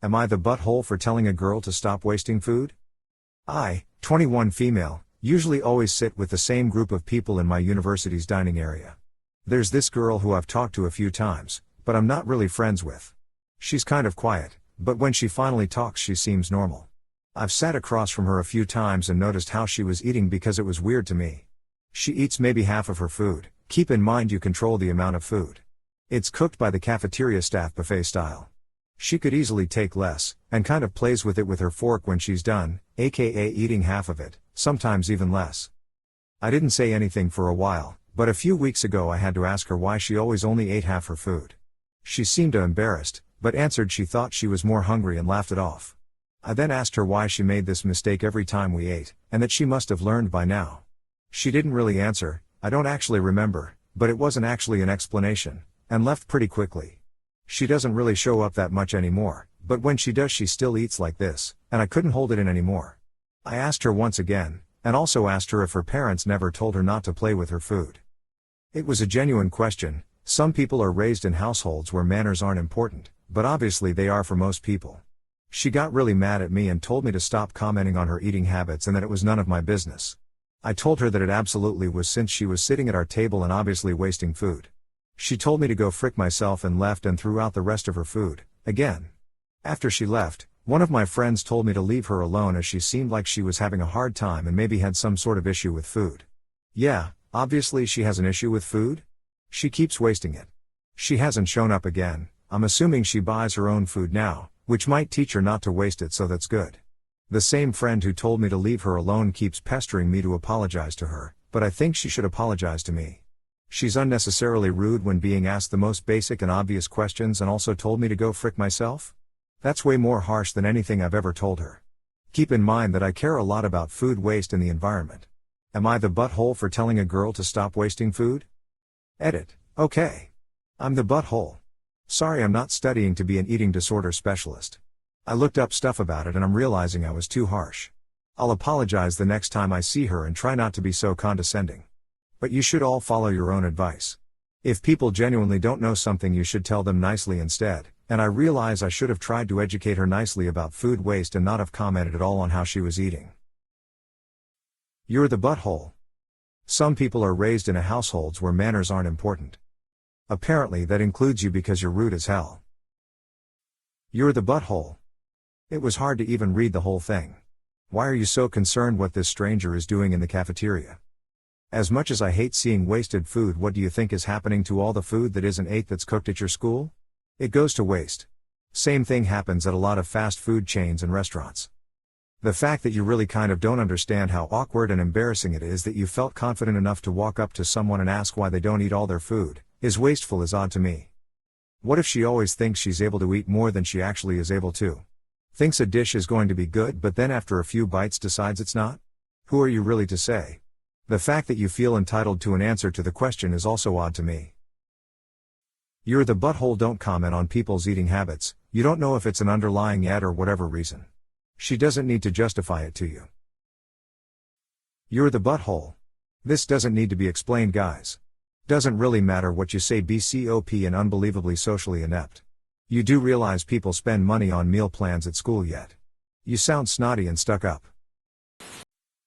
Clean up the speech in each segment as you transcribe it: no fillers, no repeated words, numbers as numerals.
Am I the butthole for telling a girl to stop wasting food? I, 21 female, usually always sit with the same group of people in my university's dining area. There's this girl who I've talked to a few times, but I'm not really friends with. She's kind of quiet, but when she finally talks she seems normal. I've sat across from her a few times and noticed how she was eating because it was weird to me. She eats maybe half of her food. Keep in mind you control the amount of food. It's cooked by the cafeteria staff buffet style. She could easily take less, and kind of plays with it with her fork when she's done, aka eating half of it, sometimes even less. I didn't say anything for a while, but a few weeks ago I had to ask her why she always only ate half her food. She seemed embarrassed, but answered she thought she was more hungry and laughed it off. I then asked her why she made this mistake every time we ate, and that she must have learned by now. She didn't really answer. I don't actually remember, but it wasn't actually an explanation, and left pretty quickly. She doesn't really show up that much anymore, but when she does she still eats like this, and I couldn't hold it in anymore. I asked her once again, and also asked her if her parents never told her not to play with her food. It was a genuine question. Some people are raised in households where manners aren't important, but obviously they are for most people. She got really mad at me and told me to stop commenting on her eating habits and that it was none of my business. I told her that it absolutely was since she was sitting at our table and obviously wasting food. She told me to go frick myself and left and threw out the rest of her food, again. After she left, one of my friends told me to leave her alone as she seemed like she was having a hard time and maybe had some sort of issue with food. Yeah, obviously she has an issue with food? She keeps wasting it. She hasn't shown up again. I'm assuming she buys her own food now, which might teach her not to waste it, so that's good. The same friend who told me to leave her alone keeps pestering me to apologize to her, but I think she should apologize to me. She's unnecessarily rude when being asked the most basic and obvious questions and also told me to go frick myself? That's way more harsh than anything I've ever told her. Keep in mind that I care a lot about food waste and the environment. Am I the butthole for telling a girl to stop wasting food? Edit. Okay. I'm the butthole. Sorry, I'm not studying to be an eating disorder specialist. I looked up stuff about it and I'm realizing I was too harsh. I'll apologize the next time I see her and try not to be so condescending. But you should all follow your own advice. If people genuinely don't know something you should tell them nicely instead, and I realize I should have tried to educate her nicely about food waste and not have commented at all on how she was eating. You're the butthole. Some people are raised in households where manners aren't important. Apparently that includes you because you're rude as hell. You're the butthole. It was hard to even read the whole thing. Why are you so concerned what this stranger is doing in the cafeteria? As much as I hate seeing wasted food, what do you think is happening to all the food that isn't ate that's cooked at your school? It goes to waste. Same thing happens at a lot of fast food chains and restaurants. The fact that you really kind of don't understand how awkward and embarrassing it is that you felt confident enough to walk up to someone and ask why they don't eat all their food, is wasteful as odd to me. What if she always thinks she's able to eat more than she actually is able to? Thinks a dish is going to be good but then after a few bites decides it's not? Who are you really to say? The fact that you feel entitled to an answer to the question is also odd to me. You're the butthole. Don't comment on people's eating habits. You don't know if it's an underlying yet or whatever reason. She doesn't need to justify it to you. You're the butthole. This doesn't need to be explained, guys. Doesn't really matter what you say. BCOP and unbelievably socially inept. You do realize people spend money on meal plans at school yet? You sound snotty and stuck up.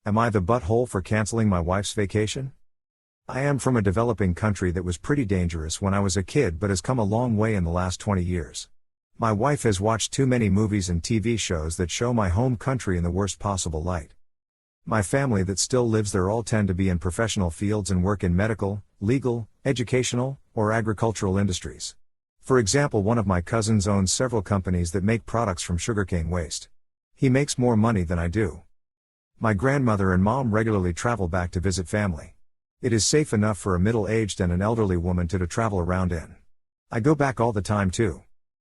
Am I the butthole for canceling my wife's vacation? I am from a developing country that was pretty dangerous when I was a kid but has come a long way in the last 20 years. My wife has watched too many movies and TV shows that show my home country in the worst possible light. My family that still lives there all tend to be in professional fields and work in medical, legal, educational, or agricultural industries. For example, one of my cousins owns several companies that make products from sugarcane waste. He makes more money than I do. My grandmother and mom regularly travel back to visit family. It is safe enough for a middle-aged and an elderly woman to travel around in. I go back all the time too.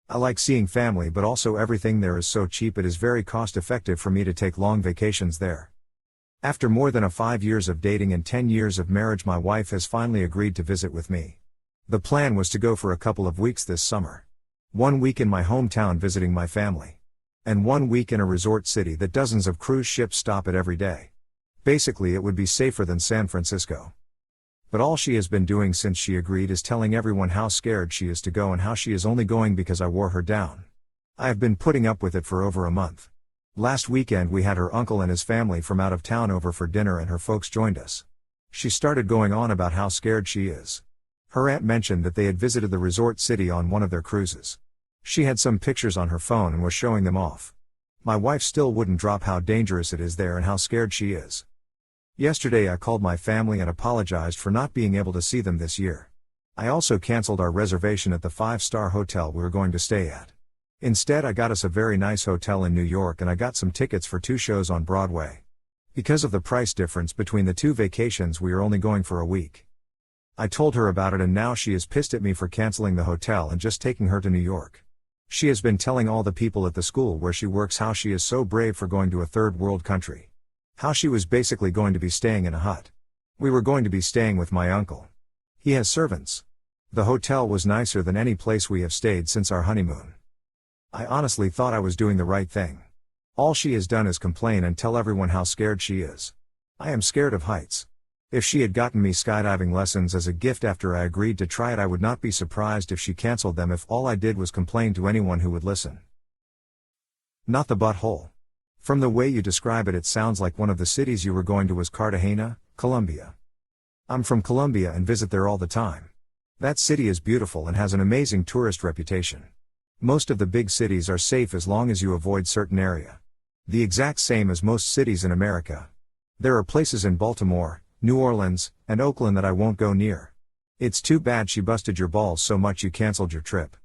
I like seeing family, but also everything there is so cheap it is very cost-effective for me to take long vacations there. After more than 5 years of dating and 10 years of marriage, my wife has finally agreed to visit with me. The plan was to go for a couple of weeks this summer. 1 week in my hometown visiting my family. And 1 week in a resort city that dozens of cruise ships stop at every day. Basically it would be safer than San Francisco. But all she has been doing since she agreed is telling everyone how scared she is to go and how she is only going because I wore her down. I have been putting up with it for over a month. Last weekend we had her uncle and his family from out of town over for dinner and her folks joined us. She started going on about how scared she is. Her aunt mentioned that they had visited the resort city on one of their cruises. She had some pictures on her phone and was showing them off. My wife still wouldn't drop how dangerous it is there and how scared she is. Yesterday I called my family and apologized for not being able to see them this year. I also canceled our reservation at the 5-star hotel we were going to stay at. Instead I got us a very nice hotel in New York and I got some tickets for 2 shows on Broadway. Because of the price difference between the 2 vacations we are only going for a week. I told her about it and now she is pissed at me for canceling the hotel and just taking her to New York. She has been telling all the people at the school where she works how she is so brave for going to a third world country. How she was basically going to be staying in a hut. We were going to be staying with my uncle. He has servants. The hotel was nicer than any place we have stayed since our honeymoon. I honestly thought I was doing the right thing. All she has done is complain and tell everyone how scared she is. I am scared of heights. If she had gotten me skydiving lessons as a gift after I agreed to try it, I would not be surprised if she canceled them if all I did was complain to anyone who would listen. Not the butthole. From the way you describe it, it sounds like one of the cities you were going to was Cartagena, Colombia. I'm from Colombia and visit there all the time. That city is beautiful and has an amazing tourist reputation. Most of the big cities are safe as long as you avoid certain area. The exact same as most cities in America. There are places in Baltimore, New Orleans, and Oakland that I won't go near. It's too bad she busted your balls so much you canceled your trip.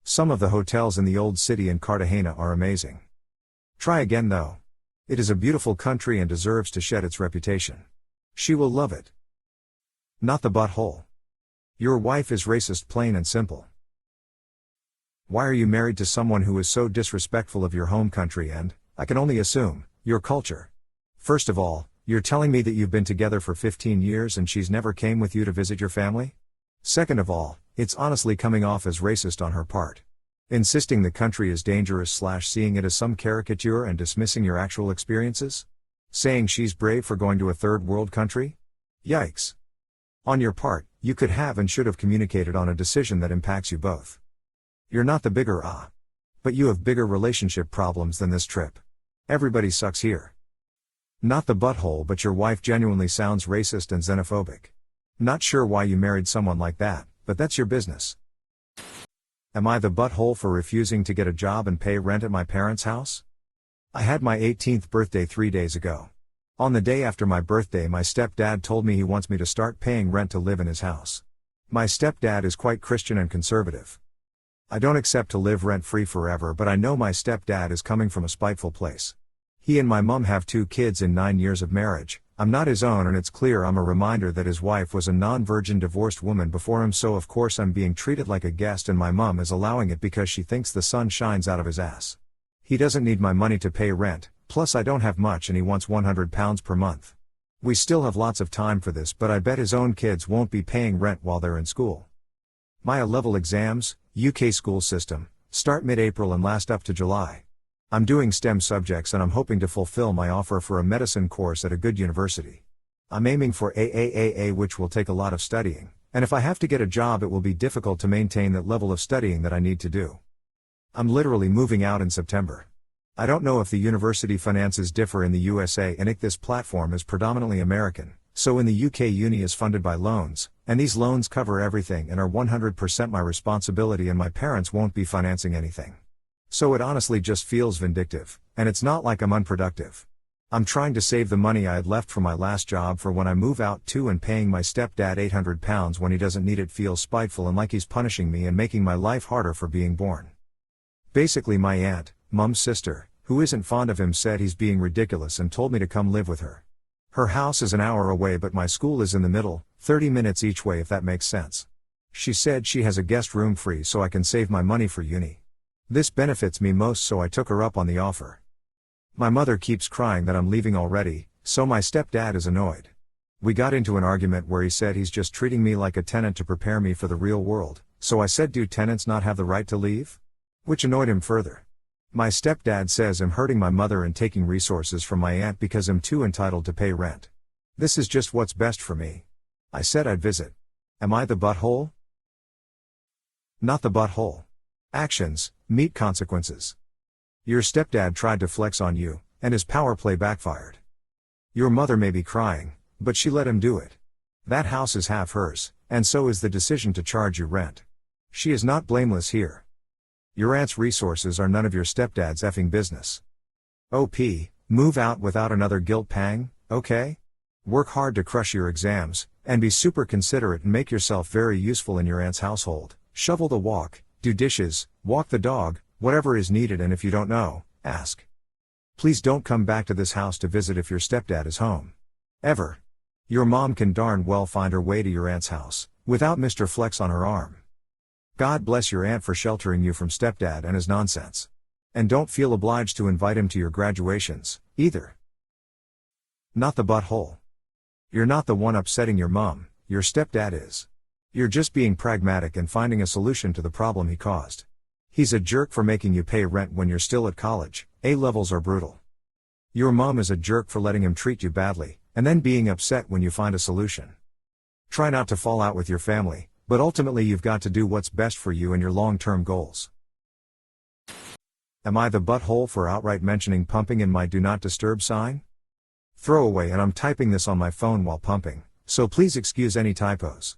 Some of the hotels in the old city in Cartagena are amazing. Try again though. It is a beautiful country and deserves to shed its reputation. She will love it. Not the butthole. Your wife is racist, plain and simple. Why are you married to someone who is so disrespectful of your home country and, I can only assume, your culture? First of all, you're telling me that you've been together for 15 years and she's never came with you to visit your family? Second of all, it's honestly coming off as racist on her part. Insisting the country is dangerous / seeing it as some caricature and dismissing your actual experiences? Saying she's brave for going to a third world country? Yikes. On your part, you could have and should have communicated on a decision that impacts you both. You're not the bigger but you have bigger relationship problems than this trip. Everybody sucks here. Not the butthole, but your wife genuinely sounds racist and xenophobic. Not sure why you married someone like that, but that's your business. Am I the butthole for refusing to get a job and pay rent at my parents' house? I had my 18th birthday 3 days ago. On the day after my birthday, my stepdad told me he wants me to start paying rent to live in his house. My stepdad is quite Christian and conservative. I don't accept to live rent-free forever, but I know my stepdad is coming from a spiteful place. He and my mum have 2 kids in 9 years of marriage. I'm not his own, and it's clear I'm a reminder that his wife was a non-virgin divorced woman before him, so of course I'm being treated like a guest and my mum is allowing it because she thinks the sun shines out of his ass. He doesn't need my money to pay rent, plus I don't have much and he wants £100 per month. We still have lots of time for this, but I bet his own kids won't be paying rent while they're in school. My A-level exams, UK school system, start mid-April and last up to July. I'm doing STEM subjects and I'm hoping to fulfill my offer for a medicine course at a good university. I'm aiming for AAAA, which will take a lot of studying, and if I have to get a job it will be difficult to maintain that level of studying that I need to do. I'm literally moving out in September. I don't know if the university finances differ in the USA and this platform is predominantly American, so in the UK uni is funded by loans, and these loans cover everything and are 100% my responsibility and my parents won't be financing anything. So it honestly just feels vindictive, and it's not like I'm unproductive. I'm trying to save the money I had left from my last job for when I move out too, and paying my stepdad £800 when he doesn't need it feels spiteful and like he's punishing me and making my life harder for being born. Basically my aunt, mum's sister, who isn't fond of him, said he's being ridiculous and told me to come live with her. Her house is an hour away but my school is in the middle, 30 minutes each way if that makes sense. She said she has a guest room free so I can save my money for uni. This benefits me most, so I took her up on the offer. My mother keeps crying that I'm leaving already, so my stepdad is annoyed. We got into an argument where he said he's just treating me like a tenant to prepare me for the real world, so I said, do tenants not have the right to leave? Which annoyed him further. My stepdad says I'm hurting my mother and taking resources from my aunt because I'm too entitled to pay rent. This is just what's best for me. I said I'd visit. Am I the butthole? Not the butthole. Actions meet consequences. Your stepdad tried to flex on you, and his power play backfired. Your mother may be crying, but she let him do it. That house is half hers, and so is the decision to charge you rent. She is not blameless here. Your aunt's resources are none of your stepdad's effing business. OP, move out without another guilt pang, okay? Work hard to crush your exams, and be super considerate and make yourself very useful in your aunt's household. Shovel the walk, do dishes, walk the dog, whatever is needed, and if you don't know, ask. Please don't come back to this house to visit if your stepdad is home. Ever. Your mom can darn well find her way to your aunt's house, without Mr. Flex on her arm. God bless your aunt for sheltering you from stepdad and his nonsense. And don't feel obliged to invite him to your graduations, either. Not the butthole. You're not the one upsetting your mom, your stepdad is. You're just being pragmatic and finding a solution to the problem he caused. He's a jerk for making you pay rent when you're still at college. A-levels are brutal. Your mom is a jerk for letting him treat you badly, and then being upset when you find a solution. Try not to fall out with your family, but ultimately you've got to do what's best for you and your long-term goals. Am I the butthole for outright mentioning pumping in my do not disturb sign? Throwaway, and I'm typing this on my phone while pumping, so please excuse any typos.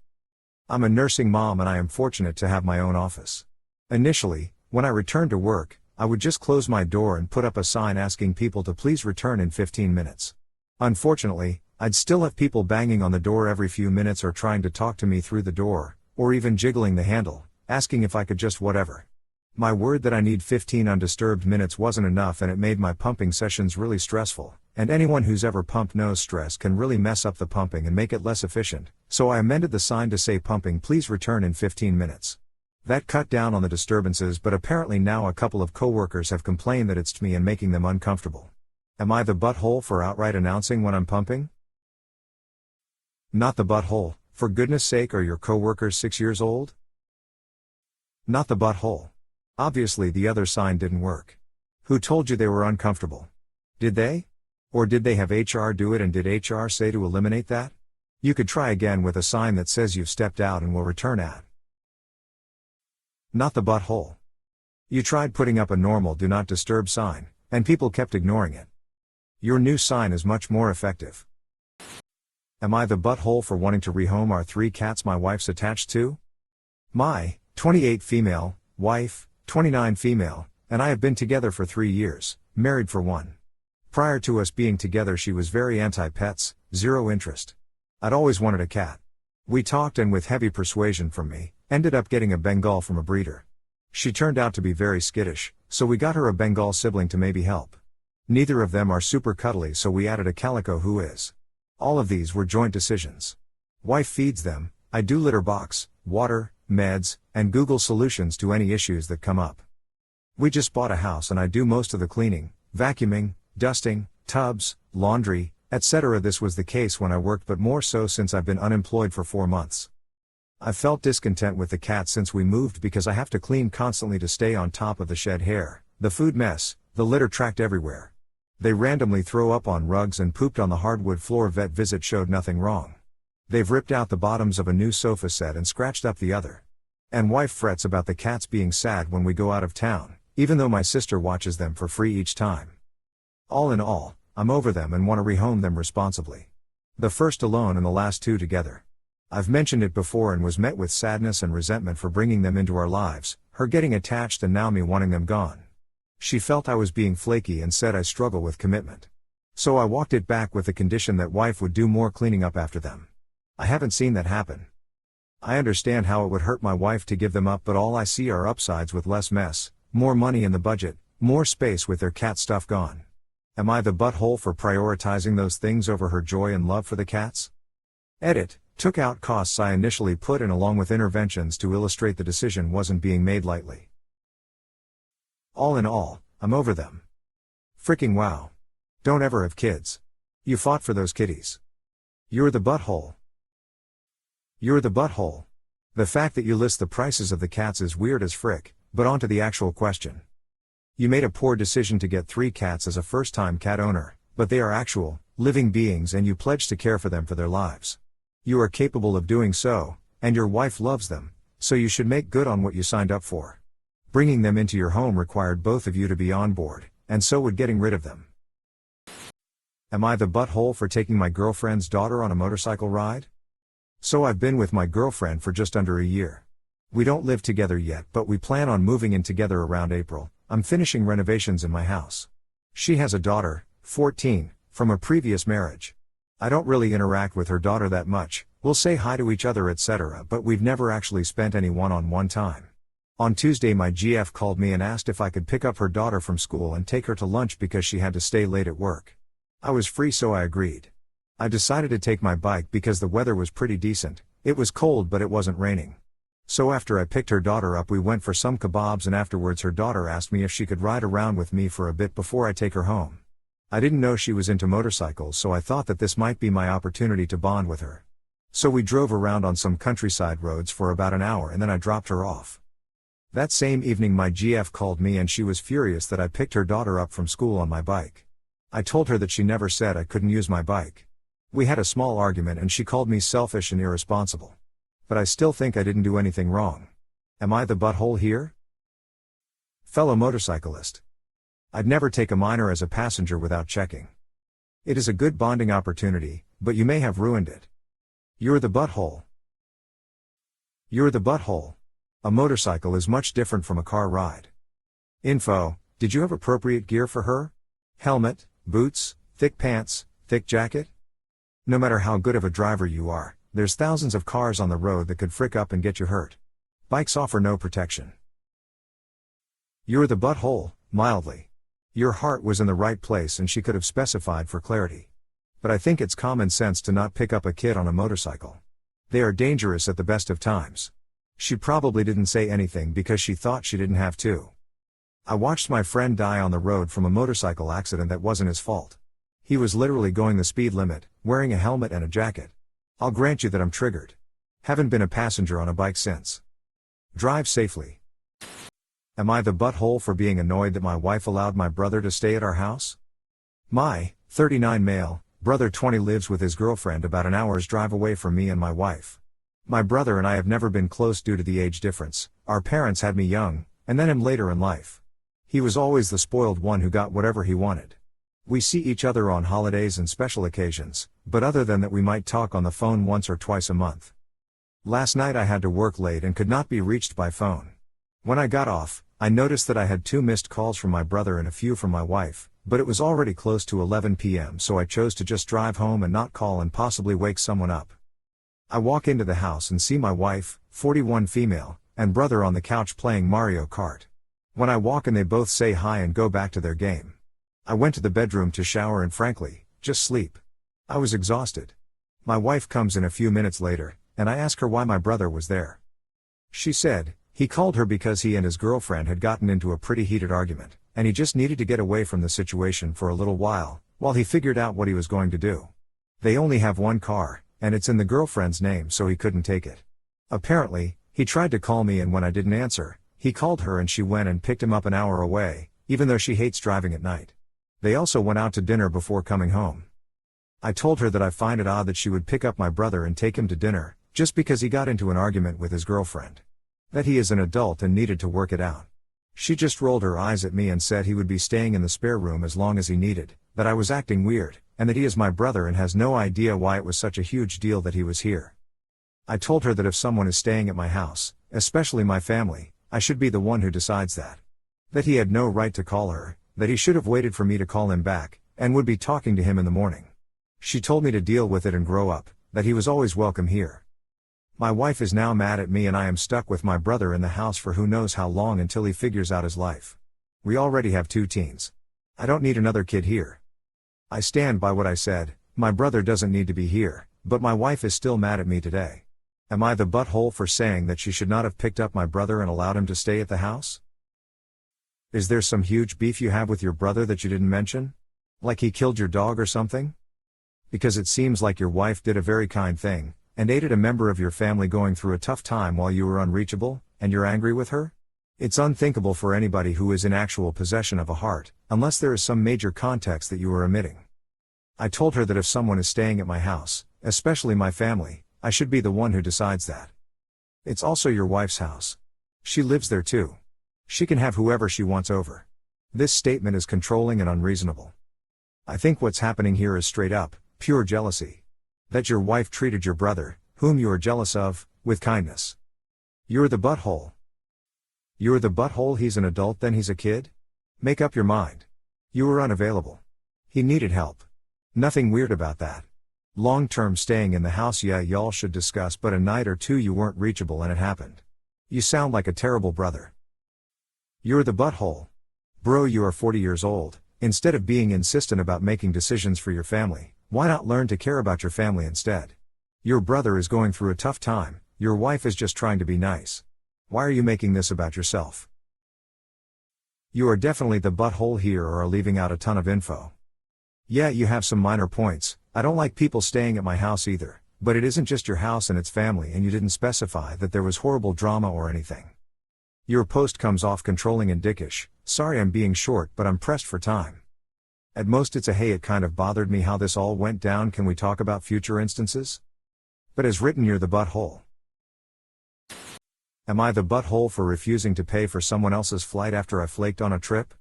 I'm a nursing mom and I am fortunate to have my own office. Initially, when I returned to work, I would just close my door and put up a sign asking people to please return in 15 minutes. Unfortunately, I'd still have people banging on the door every few minutes or trying to talk to me through the door, or even jiggling the handle, asking if I could just whatever. My word that I need 15 undisturbed minutes wasn't enough, and it made my pumping sessions really stressful, and anyone who's ever pumped knows stress can really mess up the pumping and make it less efficient, so I amended the sign to say pumping please return in 15 minutes. That cut down on the disturbances, but apparently now a couple of coworkers have complained that it's to me and making them uncomfortable. Am I the butthole for outright announcing when I'm pumping? Not the butthole. For goodness sake, are your coworkers 6 years old? Not the butthole. Obviously the other sign didn't work. Who told you they were uncomfortable? Did they? Or did they have HR do it, and did HR say to eliminate that? You could try again with a sign that says you've stepped out and will return at. Not the butthole. You tried putting up a normal do not disturb sign, and people kept ignoring it. Your new sign is much more effective. Am I the butthole for wanting to rehome our 3 cats my wife's attached to? My 28 female wife, 29 female, and I have been together for 3 years, married for 1. Prior to us being together she was very anti-pets, zero interest. I'd always wanted a cat. We talked, and with heavy persuasion from me, ended up getting a Bengal from a breeder. She turned out to be very skittish, so we got her a Bengal sibling to maybe help. Neither of them are super cuddly, so we added a calico who is. All of these were joint decisions. Wife feeds them, I do litter box, water, meds, and Google solutions to any issues that come up. We just bought a house and I do most of the cleaning, vacuuming, dusting, tubs, laundry, etc. This was the case when I worked, but more so since I've been unemployed for 4 months. I've felt discontent with the cat since we moved because I have to clean constantly to stay on top of the shed hair, the food mess, the litter tracked everywhere. They randomly throw up on rugs and pooped on the hardwood floor. Vet visit showed nothing wrong. They've ripped out the bottoms of a new sofa set and scratched up the other. And wife frets about the cats being sad when we go out of town, even though my sister watches them for free each time. All in all, I'm over them and want to rehome them responsibly. The first alone and the last 2 together. I've mentioned it before and was met with sadness and resentment for bringing them into our lives, her getting attached and now me wanting them gone. She felt I was being flaky and said I struggle with commitment. So I walked it back with the condition that wife would do more cleaning up after them. I haven't seen that happen. I understand how it would hurt my wife to give them up, but all I see are upsides with less mess, more money in the budget, more space with their cat stuff gone. Am I the butthole for prioritizing those things over her joy and love for the cats? Edit. Took out costs I initially put in along with interventions to illustrate the decision wasn't being made lightly. All in all, I'm over them. Freaking wow. Don't ever have kids. You fought for those kitties. You're the butthole. You're the butthole. The fact that you list the prices of the cats is weird as frick, but on to the actual question. You made a poor decision to get 3 cats as a first-time cat owner, but they are actual, living beings and you pledged to care for them for their lives. You are capable of doing so, and your wife loves them, so you should make good on what you signed up for. Bringing them into your home required both of you to be on board, and so would getting rid of them. Am I the butthole for taking my girlfriend's daughter on a motorcycle ride? So I've been with my girlfriend for just under a year. We don't live together yet, but we plan on moving in together around April. I'm finishing renovations in my house. She has a daughter, 14, from a previous marriage. I don't really interact with her daughter that much, we'll say hi to each other etc., but we've never actually spent any one-on-one time. On Tuesday my GF called me and asked if I could pick up her daughter from school and take her to lunch because she had to stay late at work. I was free so I agreed. I decided to take my bike because the weather was pretty decent, it was cold but it wasn't raining. So after I picked her daughter up we went for some kebabs and afterwards her daughter asked me if she could ride around with me for a bit before I take her home. I didn't know she was into motorcycles so I thought that this might be my opportunity to bond with her. So we drove around on some countryside roads for about an hour and then I dropped her off. That same evening my GF called me and she was furious that I picked her daughter up from school on my bike. I told her that she never said I couldn't use my bike. We had a small argument and she called me selfish and irresponsible. But I still think I didn't do anything wrong. Am I the butthole here? Fellow motorcyclist. I'd never take a minor as a passenger without checking. It is a good bonding opportunity, but you may have ruined it. You're the butthole. You're the butthole. A motorcycle is much different from a car ride. Info: did you have appropriate gear for her? Helmet, boots, thick pants, thick jacket? No matter how good of a driver you are, there's thousands of cars on the road that could frick up and get you hurt. Bikes offer no protection. You're the butthole, mildly. Your heart was in the right place and she could have specified for clarity. But I think it's common sense to not pick up a kid on a motorcycle. They are dangerous at the best of times. She probably didn't say anything because she thought she didn't have to. I watched my friend die on the road from a motorcycle accident that wasn't his fault. He was literally going the speed limit, wearing a helmet and a jacket. I'll grant you that I'm triggered. Haven't been a passenger on a bike since. Drive safely. Am I the butthole for being annoyed that my wife allowed my brother to stay at our house? My 39 male brother 20 lives with his girlfriend about an hour's drive away from me and my wife. My brother and I have never been close due to the age difference. Our parents had me young, and then him later in life. He was always the spoiled one who got whatever he wanted. We see each other on holidays and special occasions, but other than that we might talk on the phone once or twice a month. Last night I had to work late and could not be reached by phone. When I got off, I noticed that I had 2 missed calls from my brother and a few from my wife, but it was already close to 11 p.m. so I chose to just drive home and not call and possibly wake someone up. I walk into the house and see my wife, 41 female, and brother on the couch playing Mario Kart. When I walk in they both say hi and go back to their game. I went to the bedroom to shower and frankly, just sleep. I was exhausted. My wife comes in a few minutes later, and I ask her why my brother was there. She said, he called her because he and his girlfriend had gotten into a pretty heated argument, and he just needed to get away from the situation for a little while he figured out what he was going to do. They only have one car, and it's in the girlfriend's name so he couldn't take it. Apparently, he tried to call me and when I didn't answer, he called her and she went and picked him up an hour away, even though she hates driving at night. They also went out to dinner before coming home. I told her that I find it odd that she would pick up my brother and take him to dinner, just because he got into an argument with his girlfriend. That he is an adult and needed to work it out. She just rolled her eyes at me and said he would be staying in the spare room as long as he needed, that I was acting weird, and that he is my brother and has no idea why it was such a huge deal that he was here. I told her that if someone is staying at my house, especially my family, I should be the one who decides that. That he had no right to call her, that he should have waited for me to call him back, and would be talking to him in the morning. She told me to deal with it and grow up, that he was always welcome here. My wife is now mad at me and I am stuck with my brother in the house for who knows how long until he figures out his life. We already have 2 teens. I don't need another kid here. I stand by what I said, my brother doesn't need to be here, but my wife is still mad at me today. Am I the butthole for saying that she should not have picked up my brother and allowed him to stay at the house? Is there some huge beef you have with your brother that you didn't mention? Like he killed your dog or something? Because it seems like your wife did a very kind thing, and aided a member of your family going through a tough time while you were unreachable, and you're angry with her? It's unthinkable for anybody who is in actual possession of a heart, unless there is some major context that you are omitting. I told her that if someone is staying at my house, especially my family, I should be the one who decides that. It's also your wife's house. She lives there too. She can have whoever she wants over. This statement is controlling and unreasonable. I think what's happening here is straight up, pure jealousy. That your wife treated your brother, whom you are jealous of, with kindness. You're the butthole. You're the butthole. He's an adult, then he's a kid? Make up your mind. You were unavailable. He needed help. Nothing weird about that. Long-term staying in the house, yeah, y'all should discuss, but a night or two you weren't reachable and it happened. You sound like a terrible brother. You're the butthole. Bro, you are 40 years old. Instead of being insistent about making decisions for your family, why not learn to care about your family instead? Your brother is going through a tough time, your wife is just trying to be nice. Why are you making this about yourself? You are definitely the butthole here or are leaving out a ton of info. Yeah, you have some minor points. I don't like people staying at my house either, but it isn't just your house and its family, and you didn't specify that there was horrible drama or anything. Your post comes off controlling and dickish. Sorry I'm being short, but I'm pressed for time. At most it's a hey, it kind of bothered me how this all went down, can we talk about future instances? But as written, you're the butthole. Am I the butthole for refusing to pay for someone else's flight after I flaked on a trip?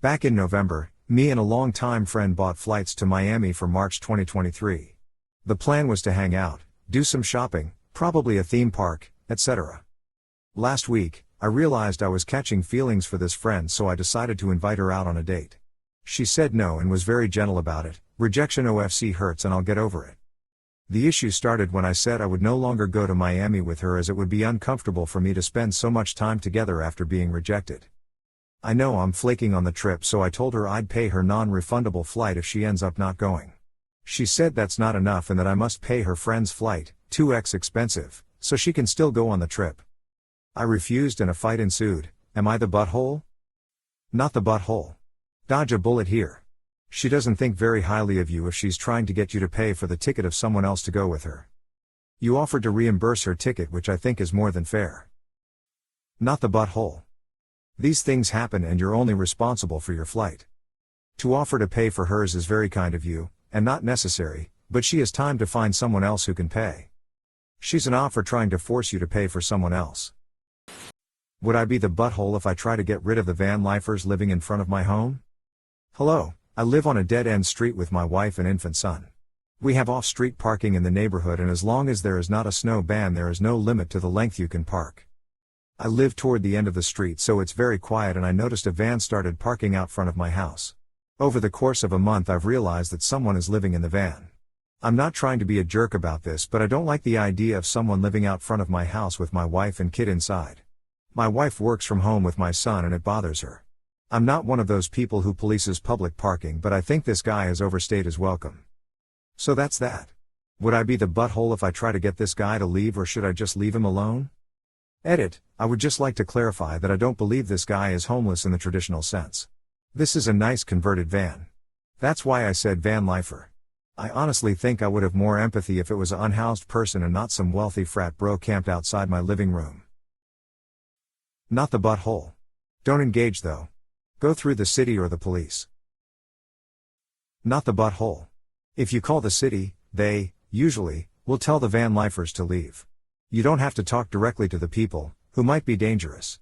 Back in November, me and a long-time friend bought flights to Miami for March 2023. The plan was to hang out, do some shopping, probably a theme park, etc. Last week, I realized I was catching feelings for this friend, so I decided to invite her out on a date. She said no and was very gentle about it. Rejection OFC hurts and I'll get over it. The issue started when I said I would no longer go to Miami with her as it would be uncomfortable for me to spend so much time together after being rejected. I know I'm flaking on the trip, so I told her I'd pay her non-refundable flight if she ends up not going. She said that's not enough and that I must pay her friend's flight, 2x expensive, so she can still go on the trip. I refused and a fight ensued. Am I the butthole? Not the butthole. Dodge a bullet here. She doesn't think very highly of you if she's trying to get you to pay for the ticket of someone else to go with her. You offered to reimburse her ticket, which I think is more than fair. Not the butthole. These things happen and you're only responsible for your flight. To offer to pay for hers is very kind of you, and not necessary, but she has time to find someone else who can pay. She's an off for trying to force you to pay for someone else. Would I be the butthole if I try to get rid of the van lifers living in front of my home? Hello, I live on a dead-end street with my wife and infant son. We have off-street parking in the neighborhood, and as long as there is not a snow ban, there is no limit to the length you can park. I live toward the end of the street, so it's very quiet, and I noticed a van started parking out front of my house. Over the course of a month I've realized that someone is living in the van. I'm not trying to be a jerk about this, but I don't like the idea of someone living out front of my house with my wife and kid inside. My wife works from home with my son and it bothers her. I'm not one of those people who polices public parking, but I think this guy has overstayed his welcome. So that's that. Would I be the butthole if I try to get this guy to leave, or should I just leave him alone? Edit, I would just like to clarify that I don't believe this guy is homeless in the traditional sense. This is a nice converted van. That's why I said van lifer. I honestly think I would have more empathy if it was an unhoused person and not some wealthy frat bro camped outside my living room. Not the butthole. Don't engage though. Go through the city or the police. Not the butthole. If you call the city, they, usually, will tell the van lifers to leave. You don't have to talk directly to the people, who might be dangerous.